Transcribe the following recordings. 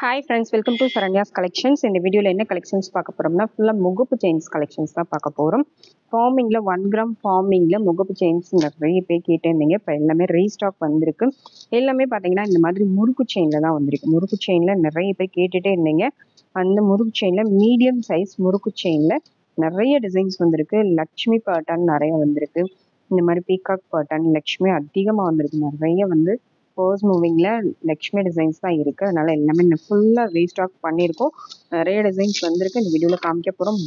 Hi friends, welcome to Saranya's collections. இந்த வீடியோவில் என்ன கலெக்ஷன்ஸ் பார்க்க போகிறோம்னா ஃபுல்லாக முகப்பு செயின்ஸ் கலெக்ஷன்ஸ் தான் பார்க்க போகிறோம். ஃபார்மிங்கில் 1 கிராம் ஃபார்மிங்கில் முகப்பு செயின்ஸ் நிறைய பேர் கேட்டிருந்தீங்க. இப்போ எல்லாமே ரீஸ்டாக் வந்திருக்கு. எல்லாமே பார்த்தீங்கன்னா இந்த மாதிரி முறுக்கு செயினில் தான் வந்திருக்கு. முறுக்கு செயினில் நிறைய பேர் கேட்டுகிட்டே இருந்தீங்க. அந்த முறுக்கு செயினில் மீடியம் சைஸ் முறுக்கு செயினில் நிறைய டிசைன்ஸ் வந்திருக்கு. லக்ஷ்மி பேட்டர்ன் நிறைய வந்திருக்கு. இந்த மாதிரி பீகாக் பேட்டர்ன் லக்ஷ்மி அதிகமாக வந்திருக்கு. நிறைய வந்து பர்ஸ் மூவிங்கில் லக்ஷ்மி டிசைன்ஸ் தான் இருக்குது. அதனால் எல்லாமே ஃபுல்லாக ரீஸ்டாக் பண்ணியிருக்கோம். நிறைய டிசைன்ஸ் வந்திருக்கு. இந்த வீடியோவில் காமிக்க போகிறோம்.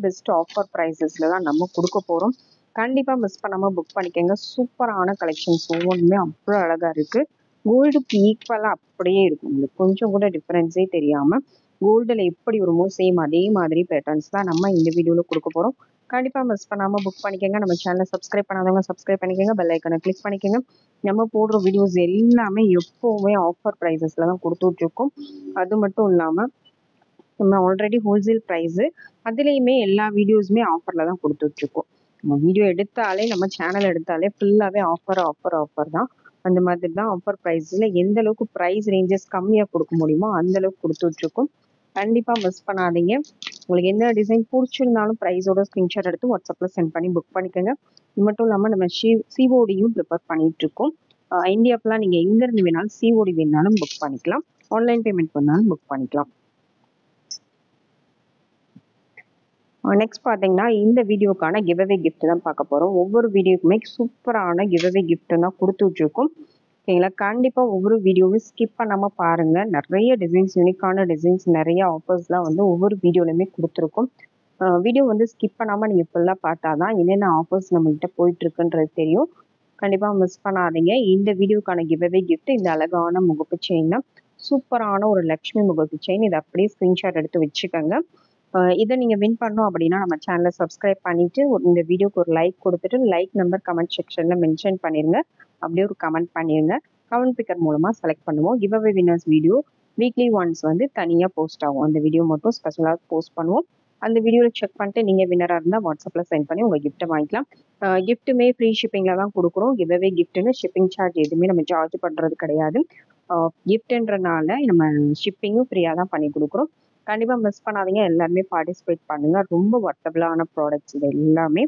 பெஸ்ட் ஆஃபர் ப்ரைஸஸில் தான் நம்ம கொடுக்க போகிறோம். கண்டிப்பாக மிஸ் பண்ணாமல் புக் பண்ணிக்கோங்க. சூப்பரான கலெக்ஷன்ஸ் ஒவ்வொன்றுமே அவ்வளோ அழகாக இருக்குது. கோல்டுக்கு ஈக்குவலாக அப்படியே இருக்கும். உங்களுக்கு கொஞ்சம் கூட டிஃப்ரென்ஸே தெரியாமல் கோல்டில் எப்படி வருமோ சேம் அதே மாதிரி பேட்டர்ன்ஸ் தான் நம்ம இந்த வீடியோவில் கொடுக்க போகிறோம். கண்டிப்பாக மிஸ் பண்ணாமல் புக் பண்ணிக்கோங்க. நம்ம சேனலை சப்ஸ்கிரைப் பண்ணாதவங்க சப்ஸ்கிரைப் பண்ணிக்கோங்க. பெல் ஐக்கனை கிளிக் பண்ணிக்கோங்க. நம்ம போடுற வீடியோஸ் எல்லாமே எப்போவுமே ஆஃபர் ப்ரைஸஸில் தான் கொடுத்துட்ருக்கோம். அது மட்டும் இல்லாமல் நம்ம ஆல்ரெடி ஹோல்சேல் ப்ரைஸு அதுலேயுமே எல்லா வீடியோஸுமே ஆஃபரில் தான் கொடுத்துட்ருக்கோம். நம்ம வீடியோ எடுத்தாலே நம்ம சேனல் எடுத்தாலே ஃபுல்லாகவே ஆஃபர் தான். அந்த மாதிரி தான் ஆஃபர் ப்ரைஸில் எந்த அளவுக்கு ப்ரைஸ் ரேஞ்சஸ் கம்மியாக கொடுக்க முடியுமோ அந்தளவுக்கு கொடுத்துட்ருக்கோம். கண்டிப்பாக மிஸ் பண்ணாதீங்க. உங்களுக்கு எந்த டிசைன் பிடிச்சிருந்தாலும் ப்ரைஸோட ஸ்க்ரீன்ஷாட் எடுத்து வாட்ஸ்அப்பில் சென்ட் பண்ணி புக் பண்ணிக்கோங்க. இது மட்டும் இல்லாமல் நம்ம சிஓடியும் ப்ரிப்பேர் பண்ணிகிட்ருக்கோம். இந்தியாவுக்குலாம் நீங்கள் எங்கேருந்து வேணாலும் சிஓடி வேணாலும் புக் பண்ணிக்கலாம். ஆன்லைன் பேமெண்ட் பண்ணாலும் புக் பண்ணிக்கலாம். நெக்ஸ்ட் பார்த்தீங்கன்னா இந்த வீடியோக்கான கிவ்அவே கிஃப்ட் தான் பார்க்க போகிறோம். ஒவ்வொரு வீடியோக்குமே சூப்பரான கிவ்அவே கிஃப்ட் தான் கொடுத்துட்ருக்கோம். ஓகேங்களா? கண்டிப்பாக ஒவ்வொரு வீடியோவும் ஸ்கிப் பண்ணாமல் பாருங்கள். நிறைய டிசைன்ஸ், யூனிக்கான டிசைன்ஸ், நிறைய ஆஃபர்ஸ்லாம் வந்து ஒவ்வொரு வீடியோலையுமே கொடுத்துருக்கோம். வீடியோ வந்து ஸ்கிப் பண்ணாமல் நீங்கள் ஃபுல்லாக பார்த்தா தான் என்னென்ன ஆஃபர்ஸ் நம்மகிட்ட போயிட்டுருக்குன்றது தெரியும். கண்டிப்பாக மிஸ் பண்ணாதீங்க. இந்த வீடியோக்கான கிவ்அவே கிஃப்ட் இந்த அழகான முகப்பு செயின் தான். சூப்பரான ஒரு லக்ஷ்மி முகப்பு செயின். இதை அப்படியே ஸ்க்ரீன்ஷாட் எடுத்து வச்சுக்கோங்க. இதை நீங்கள் வின் பண்ணோம் அப்படின்னா நம்ம சேனலை சப்ஸ்கிரைப் பண்ணிவிட்டு இந்த வீடியோக்கு ஒரு லைக் கொடுத்துட்டு லைக் நம்பர் கமெண்ட் செக்ஷனில் மென்ஷன் பண்ணிடுங்க. அப்படியே ஒரு கமெண்ட் பண்ணிடுங்க. கமெண்ட் பிக்கர் மூலமாக செலக்ட் பண்ணுவோம். Give away winners video weekly once வந்து தனியாக போஸ்ட் ஆகும். அந்த வீடியோ மட்டும் ஸ்பெஷலாக போஸ்ட் பண்ணுவோம். அந்த வீடியோவில் செக் பண்ணிட்டு நீங்கள் வின்னராக இருந்தால் வாட்ஸ்அப்பில் சென்ட் பண்ணி உங்கள் கிஃப்ட்டை வாங்கிக்கலாம். கிஃப்ட்டுமே ஃப்ரீ ஷிப்பிங்கில் தான் கொடுக்குறோம். கிவ் அவே கிஃப்ட்டுன்னு ஷிப்பிங் சார்ஜ் எதுவுமே நம்ம சார்ஜ் பண்ணுறது கிடையாது. கிஃப்ட்டுன்றனால நம்ம ஷிப்பிங்கும் ஃப்ரீயாக தான் பண்ணி கொடுக்குறோம். கண்டிப்பாக மிஸ் பண்ணாதீங்க. எல்லாருமே பார்ட்டிசிபேட் பண்ணுங்கள். ரொம்ப ஒர்த்தபிளான ப்ராடக்ட்ஸ் இது எல்லாமே.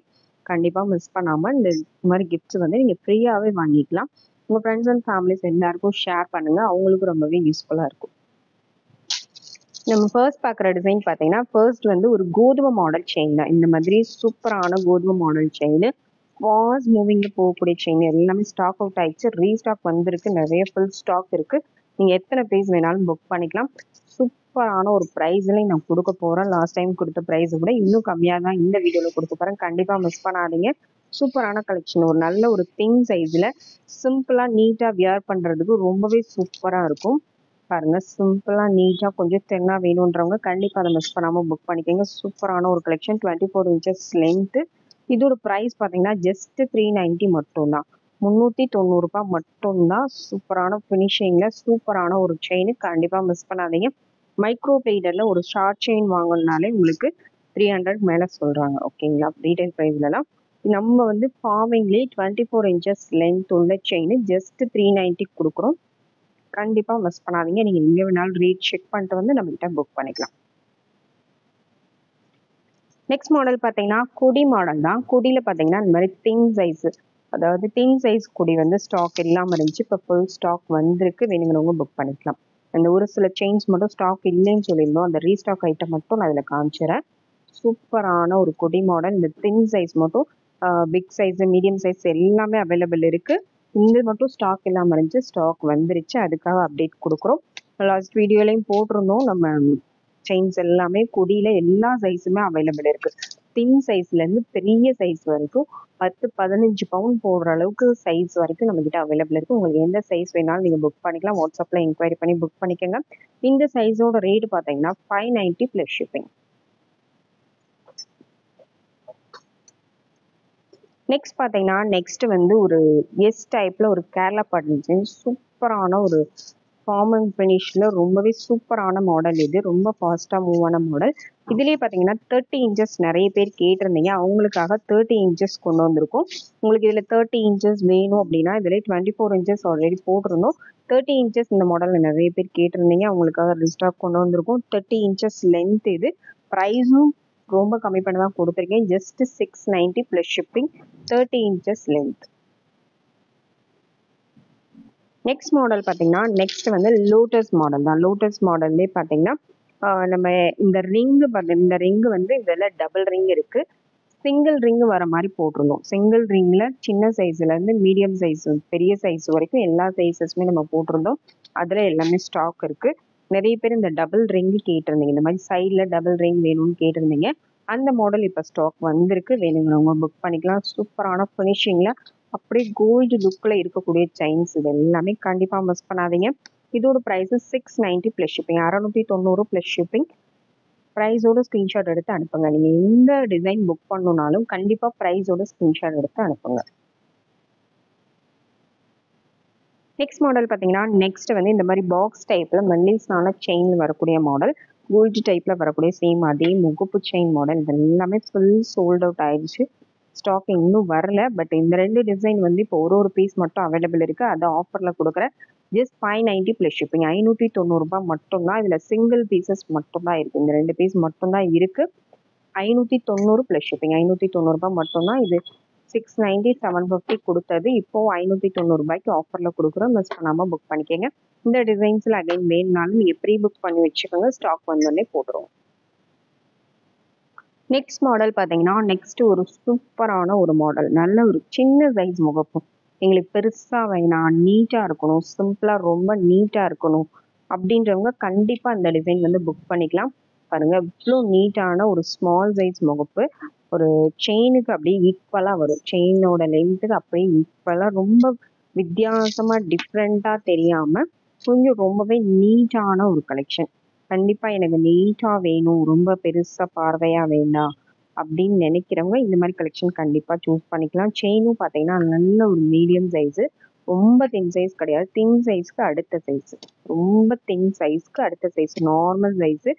கண்டிப்பாக மிஸ் பண்ணாமல் இந்த மாதிரி கிஃப்ட்ஸ் வந்து நீங்கள் ஃப்ரீயாகவே வாங்கிக்கலாம். உங்கள் ஃப்ரெண்ட்ஸ் அண்ட் ஃபேமிலிஸ் எல்லாருக்கும் ஷேர் பண்ணுங்கள். அவங்களுக்கும் ரொம்பவே யூஸ்ஃபுல்லாக இருக்கும். நம்ம ஃபர்ஸ்ட் பார்க்குற டிசைன் பார்த்தீங்கன்னா ஃபர்ஸ்ட் வந்து ஒரு கோதுமை மாடல் செயின் தான். இந்த மாதிரி சூப்பரான கோதுமை மாடல் செயின் ஃபாஸ்ட் மூவிங்கில் போகக்கூடிய செயின் எல்லாமே ஸ்டாக் அவுட் ஆயிடுச்சு. ரீஸ்டாக் வந்திருக்கு. நிறைய ஃபுல் ஸ்டாக் இருக்குது. நீங்கள் எத்தனை பீஸ் வேணாலும் புக் பண்ணிக்கலாம். சூப்பரான ஒரு ப்ரைஸ்லையும் நான் கொடுக்க போகிறேன். லாஸ்ட் டைம் கொடுத்த ப்ரைஸை விட இன்னும் கம்மியாக தான் இந்த வீடியோவில் கொடுக்க போகிறேன். கண்டிப்பாக மிஸ் பண்ணாதீங்க. சூப்பரான கலெக்ஷன். ஒரு நல்ல ஒரு திங் சைஸில் சிம்பிளாக நீட்டாக வியர் பண்ணுறதுக்கு ரொம்பவே சூப்பராக இருக்கும். பாருங்கள், சிம்பிளாக நீட்டாக கொஞ்சம் தென்னாக வேணுன்றவங்க கண்டிப்பாக அதை மிஸ் பண்ணாமல் புக் பண்ணிக்கோங்க. சூப்பரான ஒரு கலெக்ஷன். 24 inches length. இதோட ப்ரைஸ் பார்த்தீங்கன்னா ஜஸ்ட் 390 மட்டும்தான். 390 ரூபாய் மட்டும்தான். சூப்பரான ஃபினிஷிங்கில் சூப்பரான ஒரு செயின். கண்டிப்பாக மிஸ் பண்ணாதீங்க. மைக்ரோ பிளேடரில் ஒரு ஷார்ட் செயின் வாங்கணுனாலே உங்களுக்கு 300 மேலே சொல்கிறாங்க. ஓகேங்களா? ரீட்டைல் ப்ரைஸ்லலாம் நம்ம வந்து ஃபார்மிங்லேயே 24 இன்ச்சஸ் லென்த் உள்ள செயின் ஜஸ்ட் 390 கொடுக்குறோம். கண்டிப்பாக மிஸ் பண்ணாதீங்க. நீங்கள் எங்கே வேணாலும் ரேட் செக் பண்ணிட்டு வந்து நம்மகிட்ட புக் பண்ணிக்கலாம். நெக்ஸ்ட் மாடல் பார்த்தீங்கன்னா கொடி மாடல் தான். கொடியில் பார்த்தீங்கன்னா இந்த மாதிரி திங் சைஸு, அதாவது திங் சைஸ் கொடி வந்து ஸ்டாக் இல்லாமல் இருந்துச்சு. இப்போ ஃபுல் ஸ்டாக் வந்திருக்கு. வேணுங்கிறவங்க புக் பண்ணிக்கலாம். அந்த ஒரு சில செயின்ஸ் மட்டும் ஸ்டாக் இல்லைன்னு சொல்லியிருந்தோம். அந்த ரீஸ்டாக் ஐட்டம் மட்டும் நான் அதில் காமிச்சிடறேன். சூப்பரான ஒரு கொடி மாடல். இந்த திங் சைஸ் மட்டும் பிக் சைஸு மீடியம் சைஸ் எல்லாமே அவைலபிள் இருக்குது. இந்த மட்டும் ஸ்டாக் இல்லாமல் இருந்துச்சு. ஸ்டாக் வந்துருச்சு. அதுக்காக அப்டேட் கொடுக்குறோம். லாஸ்ட் வீடியோலையும் போட்டிருந்தோம். நம்ம செயின்ஸ் எல்லாமே கொடியில் எல்லா சைஸுமே அவைலபிள் இருக்குது. தின் சைஸ்லேருந்து பெரிய சைஸ் வரைக்கும் 10-15 பவுண்ட் போடுற அளவுக்கு சைஸ் வரைக்கும் நம்மக்கிட்ட அவைலபிள் இருக்குது. உங்களுக்கு எந்த சைஸ் வேணாலும் நீங்கள் புக் பண்ணிக்கலாம். வாட்ஸ்அப்பில் என்கொயரி பண்ணி புக் பண்ணிக்கோங்க. இந்த சைஸோட ரேட் பார்த்தீங்கன்னா 590 ப்ளஸ் ஷிப்பிங். நெக்ஸ்ட் பார்த்தீங்கன்னா நெக்ஸ்ட் வந்து ஒரு எஸ் டைப்பில் ஒரு கேரளா பாட்டன் செயின். சூப்பரான ஒரு ஃபார்ம் அண்ட் ஃபினிஷில் ரொம்பவே சூப்பரான மாடல் இது. ரொம்ப ஃபாஸ்ட்டாக மூவ் ஆன மாடல். இதுலேயே பார்த்தீங்கன்னா 30 இன்ச்சஸ் நிறைய பேர் கேட்டிருந்தீங்க. அவங்களுக்காக 30 இன்ச்சஸ் கொண்டு வந்திருக்கோம். உங்களுக்கு இதில் 30 இன்ச்சஸ் வேணும் அப்படின்னா இதில் 24 இன்ச்சஸ் ஆல்ரெடி போட்டிருந்தோம். 30 இன்ச்சஸ் இந்த மாடலில் நிறைய பேர் கேட்டிருந்தீங்க. அவங்களுக்காக ரீஸ்டாக் கொண்டு வந்திருக்கோம். 30 இன்ச்சஸ் லென்த் இது. ப்ரைஸும் ரொம்ப கம்மி பண்ணி தான் கொடுத்துருக்கேன். Just 690 plus shipping. 30 inches length. Next model பார்த்தீங்கன்னா நெக்ஸ்ட் வந்து லோட்டஸ் மாடல் தான். லோட்டஸ் மாடல்லே பார்த்தீங்கன்னா நம்ம இந்த ரிங்கு வந்து இதில் டபுள் ரிங் இருக்கு. சிங்கிள் ரிங் வர மாதிரி போட்டிருந்தோம். சிங்கிள் ரிங்ல சின்ன சைஸ்ல இருந்து மீடியம் சைஸ் பெரிய சைஸ் வரைக்கும் எல்லா சைஸஸுமே நம்ம போட்டிருந்தோம். அதுல எல்லாமே ஸ்டாக் இருக்கு. நிறைய பேர் இந்த டபுள் ரிங் கேட்டிருந்தீங்க. இந்த மாதிரி சைட்ல டபுள் ரிங் வேணும்னு கேட்டிருந்தீங்க. அந்த மாடல் இப்போ ஸ்டாக் வந்திருக்கு. வேணுங்கிறவங்க புக் பண்ணிக்கலாம். சூப்பரான ஃபினிஷிங்ல அப்படியே கோல்டு லுக்ல இருக்கக்கூடிய செயின்ஸ் இது எல்லாமே கண்டிப்பா மிஸ் பண்ணாதீங்க. இதோட price 690 plus shipping. 690 plus shipping. ப்ரைஸோட ஸ்க்ரீன்ஷாட் எடுத்து அனுப்புங்க. நீங்க எந்த டிசைன் புக் பண்ணணும்னாலும் கண்டிப்பா ப்ரைஸோட ஸ்க்ரீன்ஷாட் எடுத்து அனுப்புங்க. நெக்ஸ்ட் மாடல் பார்த்தீங்கன்னா நெக்ஸ்ட் வந்து இந்த மாதிரி பாக்ஸ் டைப்ல மெல்லிஸான செயின் வரக்கூடிய மாடல். கோல்டு டைப்ல வரக்கூடிய சேம் அதே முகப்பு செயின் மாடல். இது எல்லாமே ஃபுல் சோல்ட் அவுட் ஆயிடுச்சு. ஸ்டாக் இன்னும் வரல. பட் இந்த 2 டிசைன் வந்து இப்போ ஒரு பீஸ் மட்டும் அவைலபிள் இருக்கு. அதை ஆஃபர்ல கொடுக்குறேன். Just 590 plus shipping. 590 ரூபாய் மட்டும்தான். இதுல சிங்கிள் பீசஸ் மட்டும்தான் இருக்கு. இந்த 2 பீஸ் மட்டும்தான் இருக்கு. 590 ப்ளஸ் ஷிப்பிங். 590 ரூபாய் மட்டும்தான். இது 690 750 கொடுத்தது. இப்போ 590 ரூபாய்க்கு ஆஃபர்ல கொடுக்குறோம். மிஸ் பண்ணாம புக் பண்ணிக்கோங்க. இந்த டிசைன்ஸ்ல அகைன் வேணும்னாலும் நீங்க ப்ரீ புக் பண்ணி வச்சுக்கோங்க. ஸ்டாக் வந்தோடனே போட்டுருவோம். நெக்ஸ்ட் மாடல் பார்த்தீங்கன்னா நெக்ஸ்ட் ஒரு சூப்பரான ஒரு மாடல். நல்ல ஒரு சின்ன சைஸ் முகப்பு. எங்களுக்கு பெருசா வேணாம், நீட்டா இருக்கணும், சிம்பிளா ரொம்ப நீட்டா இருக்கணும் அப்படின்றவங்க கண்டிப்பா இந்த டிசைன் வந்து புக் பண்ணிக்கலாம். பாருங்க இவ்வளோ நீட்டான ஒரு ஸ்மால் சைஸ் முகப்பு. ஒரு செயினுக்கு அப்படியே ஈக்குவலா வரும். செயினோட லென்த்துக்கு அப்படியே ஈக்குவலா ரொம்ப வித்தியாசமா டிஃப்ரெண்டா தெரியாம கொஞ்சம் ரொம்பவே நீட்டான ஒரு கலெக்ஷன். கண்டிப்பா எனக்கு நீட்டா வேணும், ரொம்ப பெருசா பார்வையா வேண்டாம் அப்படின்னு நினைக்கிறவங்க இந்த மாதிரி கலெக்ஷன் கண்டிப்பா சூஸ் பண்ணிக்கலாம். செயினும் பார்த்தீங்கன்னா நல்ல ஒரு மீடியம் சைஸு. ரொம்ப தின் சைஸ் கிடையாது. தின் சைஸ்க்கு அடுத்த சைஸ். ரொம்ப தின் சைஸ்க்கு அடுத்த சைஸ் நார்மல் சைஸு.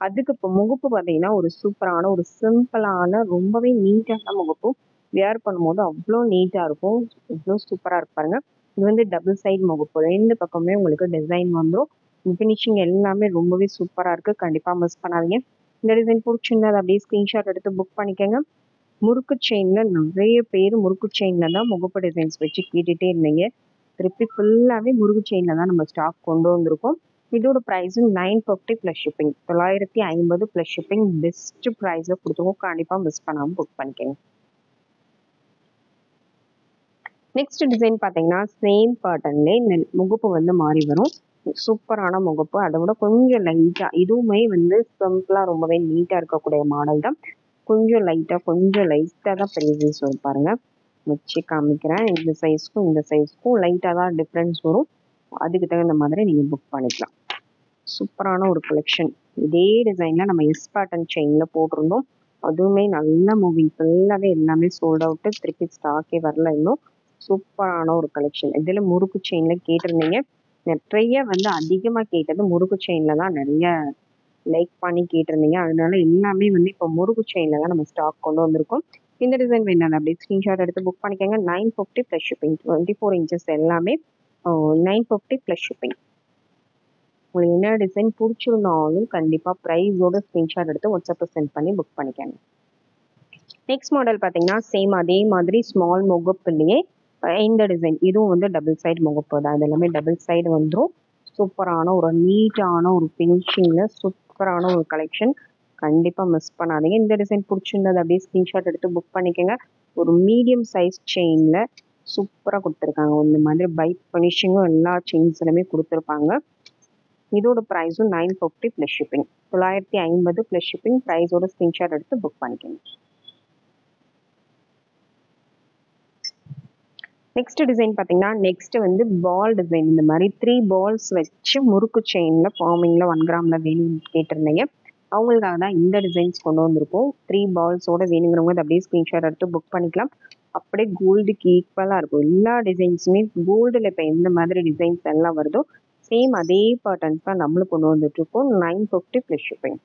அதுக்கு இப்போ முகப்பு பார்த்தீங்கன்னா ஒரு சூப்பரான ஒரு சிம்பிளான ரொம்பவே நீட்டான முகப்பு. வியர் பண்ணும்போது அவ்வளோ நீட்டாக இருக்கும். இவ்வளோ சூப்பராக இருக்கு பாருங்க. இது வந்து டபுள் சைட் முகப்பு. 2 பக்கமே உங்களுக்கு டிசைன் வந்துடும். ஃபினிஷிங் எல்லாமே ரொம்பவே சூப்பராக இருக்குது. கண்டிப்பாக மிஸ் பண்ணாதீங்க. இந்த டிசைன் பிடிச்சிருந்தா அதை அப்படியே ஸ்க்ரீன்ஷாட் எடுத்து புக் பண்ணிக்கோங்க. முறுக்கு செயினில் நிறைய பேர் முறுக்கு செயினில் தான் முகப்பு டிசைன்ஸ் வச்சு கேட்டுகிட்டே இருந்தீங்க. திருப்பி ஃபுல்லாகவே முறுக்கு செயினில் தான் நம்ம ஸ்டாக் கொண்டு வந்திருக்கோம். இதோட ப்ரைஸும் 950 plus shipping. 950 plus shipping. Best ப்ரைஸில் கொடுத்துருக்கோம். கண்டிப்பாக மிஸ் பண்ணாமல் புக் பண்ணிக்கோங்க. நெக்ஸ்ட் டிசைன் பார்த்தீங்கன்னா சேம் பேட்டர்ன்லேயே இந்த முகப்பு வந்து மாறி வரும். சூப்பரான முகப்பு. அதை விட கொஞ்சம் லைட்டாக இதுவுமே வந்து சிம்பிளாக ரொம்பவே நீட்டாக இருக்கக்கூடிய மாடல் தான். கொஞ்சம் லைட்டாக தான் பெரிய சைஸ் வரும் பாருங்க. வச்சு காமிக்கிறேன். இந்த சைஸ்க்கும் இந்த சைஸ்க்கும் லைட்டாக தான் டிஃப்ரென்ஸ் வரும். அதுக்கு தகுந்த மாதிரி நீங்கள் புக் பண்ணிக்கலாம். சூப்பரான ஒரு கலெக்ஷன். இதே டிசைனில் நம்ம எஸ் பேட்டர்ன் செயினில் போட்டிருந்தோம். அதுவுமே நல்ல மூவிங். ஃபுல்லாகவே எல்லாமே சோல்ட் அவுட்டு. திருப்பி ஸ்டாக்கே வரல இன்னும். சூப்பரான ஒரு கலெக்ஷன். இதில் முறுக்கு செயினில் கேட்டிருந்தீங்க. நிறைய வந்து அதிகமாக கேட்டது முறுக்கு செயினில் தான் நிறைய லைக் பண்ணி கேட்டிருந்தீங்க. அதனால எல்லாமே வந்து இப்போ முறுக்கு செயினில் தான் நம்ம ஸ்டாக் கொண்டு வந்திருக்கோம். இந்த டிசைன் வேணும் அப்படியே ஸ்க்ரீன்ஷாட் எடுத்து புக் பண்ணிக்கோங்க. 950 ப்ளஸ் ஷிப்பிங். 24 இன்ச்சஸ் எல்லாமே 950 ப்ளஸ் ஷிப்பிங். உங்களுக்கு என்ன டிசைன் பிடிச்சிருந்தாலும் கண்டிப்பாக ப்ரைஸோட ஸ்க்ரீன்ஷாட் எடுத்து வாட்ஸ்அப்பில் சென்ட் பண்ணி புக் பண்ணிக்கோங்க. நெக்ஸ்ட் மாடல் பார்த்தீங்கன்னா சேம் அதே மாதிரி ஸ்மால் முகப்புலேயே இந்த டிசைன். இதுவும் வந்து டபுள் சைடு முகப்பு தான். இது எல்லாமே டபுள் சைடு வந்துடும். சூப்பரான ஒரு நீட்டான ஒரு ஃபினிஷிங்கில் சூப்பரான ஒரு கலெக்ஷன். கண்டிப்பாக மிஸ் பண்ணாதீங்க. இந்த டிசைன் பிடிச்சிருந்தது அப்படியே ஸ்க்ரீன்ஷாட் எடுத்து புக் பண்ணிக்கோங்க. ஒரு மீடியம் சைஸ் செயினில் சூப்பராக கொடுத்துருக்காங்க. இந்த மாதிரி பைப் ஃபினிஷிங்கும் எல்லா செயின்ஸ்லையுமே கொடுத்துருப்பாங்க. இதோட ப்ரைஸும் 950 ப்ளஸ் ஷிப்பிங். 950 plus shipping. ப்ரைஸோட ஸ்க்ரீன்ஷாட் எடுத்து புக் பண்ணிக்கோங்க. நெக்ஸ்ட் டிசைன் பார்த்தீங்கன்னா நெக்ஸ்ட் வந்து பால் டிசைன். இந்த மாதிரி 3 பால்ஸ் வச்சு முறுக்கு செயினில் ஃபார்மிங்கில் 1 கிராமில் வேணும்னு கேட்டிருந்தீங்க. அவங்களுக்காக தான் இந்த டிசைன்ஸ் கொண்டு வந்திருக்கோம். 3 பால்ஸோட வேணுங்கிறவங்க அதை அப்படியே ஸ்க்ரீன்ஷாட் எடுத்து புக் பண்ணிக்கலாம். அப்படியே கோல்டுக்கு ஈக்குவலாக இருக்கும். எல்லா டிசைன்ஸுமே கோல்டில் இப்போ எந்த மாதிரி டிசைன்ஸ் எல்லாம் வருதோ சேம் அதே பேட்டர்ன்ஸ் தான் நம்மளும் கொண்டு வந்துட்டுருக்கோம். 950 ப்ளஸ் ஷிப்பிங்.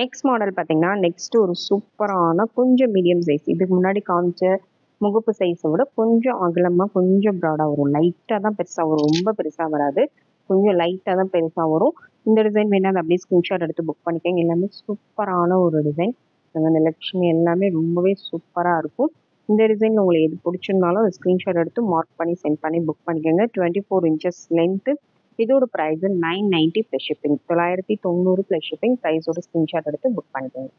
நெக்ஸ்ட் மாடல் பார்த்தீங்கன்னா நெக்ஸ்ட் ஒரு சூப்பரான கொஞ்சம் மீடியம் சைஸ். இதுக்கு முன்னாடி காமிச்ச முகப்பு சைஸை விட கொஞ்சம் அகலமாக கொஞ்சம் ப்ராடாக வரும். லைட்டாக தான் பெருசாக வரும், ரொம்ப பெருசாக வராது. கொஞ்சம் லைட்டாக தான் பெருசாக வரும். இந்த டிசைன் வேணால் அதை அப்படியே ஸ்க்ரீன்ஷாட் எடுத்து புக் பண்ணிக்கோங்க. எல்லாமே சூப்பரான ஒரு டிசைன். அந்த லட்சுமி எல்லாமே ரொம்பவே சூப்பராக இருக்கும். இந்த டிசைன் உங்களுக்கு எது பிடிச்சிருந்தாலும் அதை ஸ்க்ரீன்ஷாட் எடுத்து மார்க் பண்ணி சென்ட் பண்ணி புக் பண்ணிக்கோங்க. 24 இன்ச்சஸ் லென்த்து. இதோட price 990 plus shipping. 990 plus shipping. ப்ரைஸோட ஸ்க்ரீன்ஷாட் எடுத்து புக் பண்ணிக்கோங்க.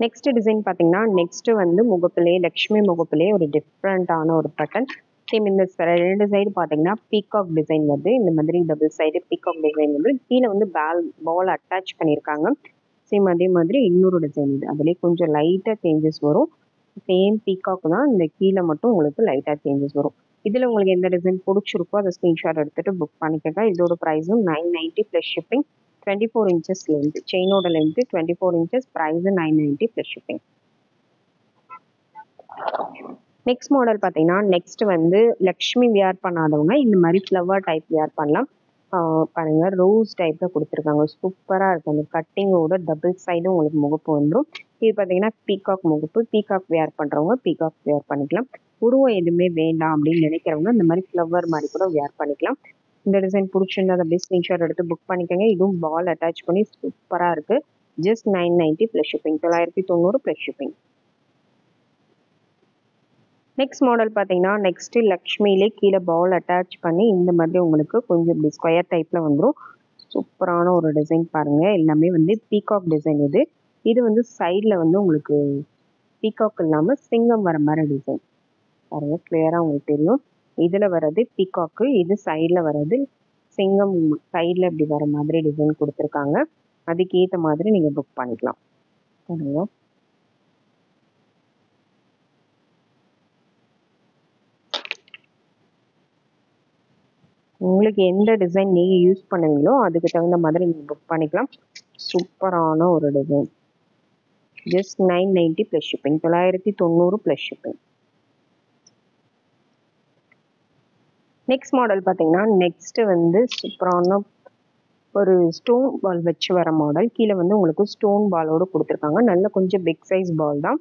நெக்ஸ்ட் டிசைன் பார்த்தீங்கன்னா நெக்ஸ்ட் வந்து முகப்பிலே லக்ஷ்மி முகப்பிலே ஒரு டிஃப்ரெண்ட்டான ஒரு பட்டன். சேம் இந்த ரெண்டு சைடு பார்த்தீங்கன்னா பீகாக் டிசைன் வருது. இந்த மாதிரி டபுள் சைடு பீகாக் டிசைன் வந்து கீழே வந்து பால் அட்டாச் பண்ணியிருக்காங்க. சேம் அதே மாதிரி இன்னொரு டிசைன் இது. அதுலேயே கொஞ்சம் லைட்டாக சேஞ்சஸ் வரும். சேம் பீகாக் தான், இந்த கீழே மட்டும் உங்களுக்கு லைட்டாக சேஞ்சஸ் வரும். இதில் உங்களுக்கு எந்த டிசைன் பிடிச்சிருக்கோ அதை ஸ்க்ரீன்ஷாட் எடுத்துகிட்டு புக் பண்ணிக்கோங்க. இதோட ப்ரைஸும் 990 ப்ளஸ் ஷிப்பிங். 24 inches length. செயினோட length 24 inches. Price 990 plus shipping. Next model பார்த்தீங்கன்னா நெக்ஸ்ட் வந்து லக்ஷ்மி வியர் பண்ணாதவங்க இந்த மாதிரி ஃப்ளவர் டைப் வியர் பண்ணலாம். பாருங்க ரோஸ் டைப்ல கொடுத்துருக்காங்க. சூப்பராக இருக்கும். அந்த கட்டிங்கோட டபுள் சைடும் உங்களுக்கு முகப்பு வந்துடும். இது பார்த்தீங்கன்னா பீகாக் முகப்பு. பீகாக் வியர் பண்ணுறவங்க பீகாக் வியர் பண்ணிக்கலாம். உருவம் எதுவுமே வேண்டாம் அப்படின்னு நினைக்கிறவங்க இந்த மாதிரி ஃப்ளவர் மாதிரி கூட வியர் பண்ணிக்கலாம். இந்த டிசைன் பிடிச்சிருந்தா அப்படியே ஸ்க்ரீன்ஷாட் எடுத்து புக் பண்ணிக்கோங்க. இதுவும் பால் அட்டாச் பண்ணி சூப்பராக இருக்குது. Just 990 plus shipping. 990 plus shipping. Next model பார்த்தீங்கன்னா நெக்ஸ்ட் லக்ஷ்மியிலே கீழே பால் அட்டாச் பண்ணி இந்த மாதிரி உங்களுக்கு கொஞ்சம் இப்படி ஸ்கொயர் டைப்பில் வந்துடும். சூப்பரான ஒரு டிசைன் பாருங்கள். எல்லாமே வந்து பீகாக் டிசைன். இது வந்து சைடில் வந்து உங்களுக்கு பீகாக் இல்லாமல் சிங்கம் வர மாதிரி டிசைன் பாருங்கள். கிளியராக உங்களுக்கு தெரியும். இதில் வர்றது பீகாக்கு, இது சைடில் வர்றது சிங்கம். சைடில் இப்படி வர மாதிரி டிசைன் கொடுத்துருக்காங்க. அதுக்கேற்ற மாதிரி நீங்கள் புக் பண்ணிக்கலாம் பாருங்க. உங்களுக்கு எந்த டிசைன் நீங்கள் யூஸ் பண்ணுவீங்களோ அதுக்கு தகுந்த மாதிரி நீங்கள் புக் பண்ணிக்கலாம். சூப்பரான ஒரு design. Just 990 plus shipping. 990 plus shipping. Next model பார்த்தீங்கன்னா நெக்ஸ்ட் வந்து சூப்பரான ஒரு ஸ்டோன் பால் வச்சு வர மாடல். கீழே வந்து உங்களுக்கு ஸ்டோன் பாலோடு கொடுத்துருக்காங்க. நல்ல கொஞ்சம் பிக் சைஸ் பால் தான்.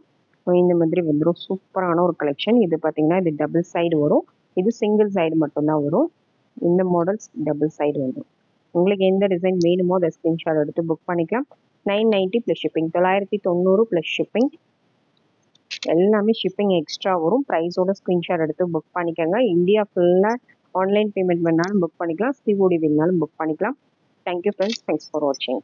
இந்த மாதிரி வந்துடும். சூப்பரான ஒரு கலெக்ஷன். இது பார்த்தீங்கன்னா இது டபுள் சைடு வரும். இது சிங்கிள் சைடு மட்டும்தான் வரும். இந்த மாடல்ஸ் டபுள் சைடு வந்துடும். உங்களுக்கு எந்த டிசைன் வேணுமோ அதை ஸ்க்ரீன்ஷாட் எடுத்து புக் பண்ணிக்கலாம். 990 ப்ளஸ் ஷிப்பிங். 990 plus shipping. எல்லாமே ஷிப்பிங் எக்ஸ்ட்ரா வரும். ப்ரைஸோட ஸ்க்ரீன்ஷாட் எடுத்து புக் பண்ணிக்கோங்க. இந்தியா ஃபுல்லாக ஆன்லைன் பேமெண்ட் வேணாலும் புக் பண்ணிக்கலாம். சிஓடி வேணாலும் புக் பண்ணிக்கலாம். Thank you friends. தேங்க்ஸ் ஃபார் வாட்சிங்.